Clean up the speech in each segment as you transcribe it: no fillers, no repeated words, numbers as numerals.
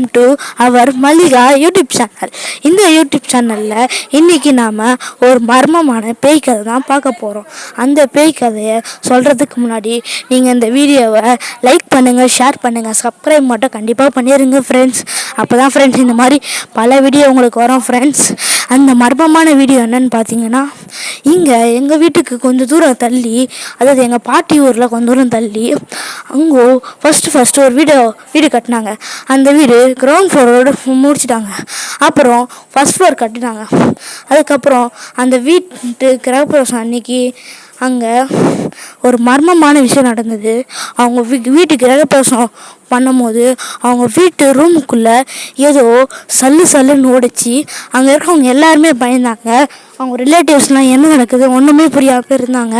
Welcome to our Mallika YouTube channel. இந்த YouTube சேனலில் இன்றைக்கி நாம் ஒரு மர்மமான பேய் கதை தான் பார்க்க போகிறோம். அந்த பேய் கதையை சொல்கிறதுக்கு முன்னாடி நீங்கள் இந்த வீடியோவை லைக் பண்ணுங்கள், ஷேர் பண்ணுங்கள், சப்ஸ்கிரைப் மட்டும் கண்டிப்பாக பண்ணிடுங்க ஃப்ரெண்ட்ஸ். அப்போ தான் ஃப்ரெண்ட்ஸ் இந்த மாதிரி பல வீடியோ உங்களுக்கு வரும் ஃப்ரெண்ட்ஸ். அந்த மர்மமான வீடியோ என்னன்னு பார்த்தீங்கன்னா, இங்கே எங்கள் வீட்டுக்கு கொஞ்சம் தூரம் தள்ளி, அதாவது எங்கள் பாட்டி ஊரில் கொஞ்சம் தூரம் தள்ளி அங்கே ஃபஸ்ட்டு ஒரு வீடு கட்டினாங்க. அந்த வீடு கிரவுண்ட் ஃப்ளோரோடு முடிச்சிட்டாங்க. அப்புறம் ஃபஸ்ட் ஃப்ளோர் கட்டினாங்க. அதுக்கப்புறம் அந்த வீட்டு கிரகப்பிரவேசம் அன்னைக்கு அங்கே ஒரு மர்மமான விஷயம் நடந்தது. அவங்க வீட்டுக்கு கிரகப்பிரவேசம் பண்ணும்போது அவங்க வீட்டு ரூமுக்குள்ளே ஏதோ சல்லுன்னு ஓடிச்சு. அங்கே இருக்கவங்க எல்லாருமே பயந்தாங்க. அவங்க ரிலேட்டிவ்ஸ்லாம் என்ன நடக்குது ஒன்றுமே புரியாமல் இருந்தாங்க.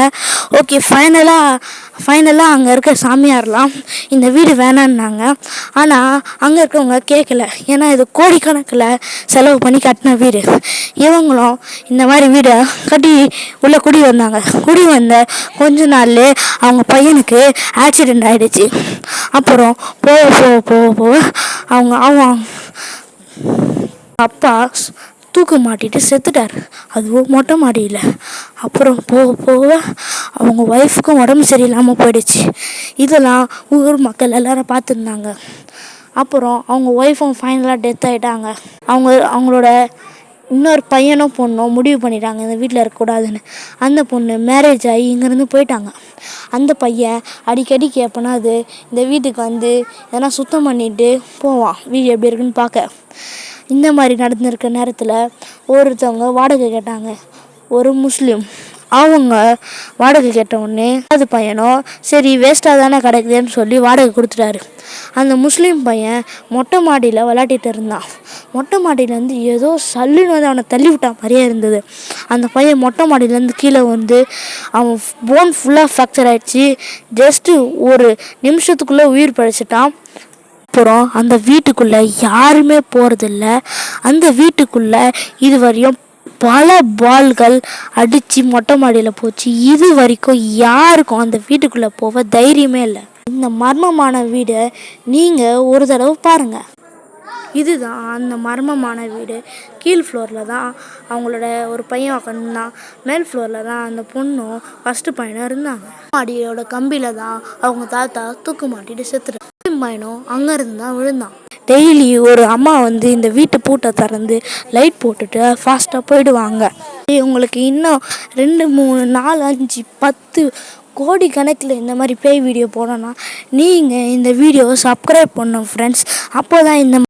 ஓகே, ஃபைனலாக அங்கே இருக்க சாமியார்லாம் இந்த வீடு வேணான்னாங்க. ஆனால் அங்கே இருக்கவங்க கேட்கல. ஏன்னா இது கோடிக்கணக்கில் செலவு பண்ணி கட்டின வீடு. இவங்களும் இந்த மாதிரி வீடை கட்டி உள்ளே குடி வந்த கொஞ்ச நாள்லே அவங்க பையனுக்கு ஆக்சிடெண்ட் ஆகிடுச்சு. அப்புறம் போக அவங்க அப்பா தூக்கு மாட்டிட்டு செத்துட்டார், அதுவும் மொட்டை மாடியில். அப்புறம் போக அவங்க ஒய்ஃபுக்கும் உடம்பு சரியில்லாமல் போயிடுச்சு. இதெல்லாம் ஊர் மக்கள் எல்லோரும் பார்த்துருந்தாங்க. அப்புறம் அவங்க ஒய்ஃபும் ஃபைனலாக டெத் ஆகிட்டாங்க. அவங்களோட இன்னொரு பையனும் பொண்ணும் முடிவு பண்ணிட்டாங்க இந்த வீட்டில் இருக்கக்கூடாதுன்னு. அந்த பொண்ணு மேரேஜ் ஆகி இங்கேருந்து போயிட்டாங்க. அந்த பையன் அடிக்கடிக்கு எப்போனா அது இந்த வீட்டுக்கு வந்து எதனா சுத்தம் பண்ணிட்டு போவான், வீடு எப்படி இருக்குன்னு பார்க்க. இந்த மாதிரி நடந்துருக்க நேரத்தில் ஒருத்தவங்க வாடகை கேட்டாங்க, ஒரு முஸ்லீம். அவங்க வாடகை கேட்ட உடனே அது பையனும் சரி வேஸ்ட்டாக தானே கிடைக்குதுன்னு சொல்லி வாடகை கொடுத்துட்டாரு. அந்த முஸ்லீம் பையன் மொட்டை மாடியில் விளையாட்டிகிட்டு இருந்தான். மொட்டை மாடியிலேருந்து ஏதோ சல்லுன்னு வந்து அவனை தள்ளி விட்டா மாதிரியே இருந்தது. அந்த பையன் மொட்டை மாடியிலேருந்து கீழே வந்து அவன் போன் ஃபுல்லாக ஃப்ராக்சர் ஆகிடுச்சு. ஜஸ்ட்டு ஒரு நிமிஷத்துக்குள்ளே உயிர் பழிச்சிட்டான். அப்புறம் அந்த வீட்டுக்குள்ளே யாருமே போகிறதில்ல. அந்த வீட்டுக்குள்ளே இது வரையும் பல பால்கள் அடித்து மொட்டை மாடியில் போச்சு. இது வரைக்கும் யாருக்கும் அந்த வீட்டுக்குள்ளே போக தைரியமே இல்லை. இந்த மர்மமான வீடை நீங்கள் ஒரு தடவை பாருங்கள். இதுதான் அந்த மர்மமான வீடு. கீழ் ஃப்ளோரில் தான் அவங்களோட ஒரு பையன் உட்காந்துருந்தான். மேல் ஃப்ளோரில் தான் அந்த பொண்ணும் ஃபஸ்ட்டு பையனும் இருந்தாங்க. மாடியோட கம்பியில் தான் அவங்க தாத்தா தூக்கு மாட்டிட்டு செத்துட்டாங்க. பையனும் அங்கேருந்து தான் விழுந்தான். டெய்லி ஒரு அம்மா வந்து இந்த வீட்டு பூட்டை திறந்து லைட் போட்டுட்டு ஃபாஸ்ட்டாக போயிடுவாங்க. உங்களுக்கு இன்னும் 2, 3, 4, 5, 10 கோடி கணக்கில் இந்த மாதிரி பேய் வீடியோ போடணும்னா நீங்கள் இந்த வீடியோவை சப்ஸ்கிரைப் பண்ணணும் ஃப்ரெண்ட்ஸ். அப்போ தான் இந்த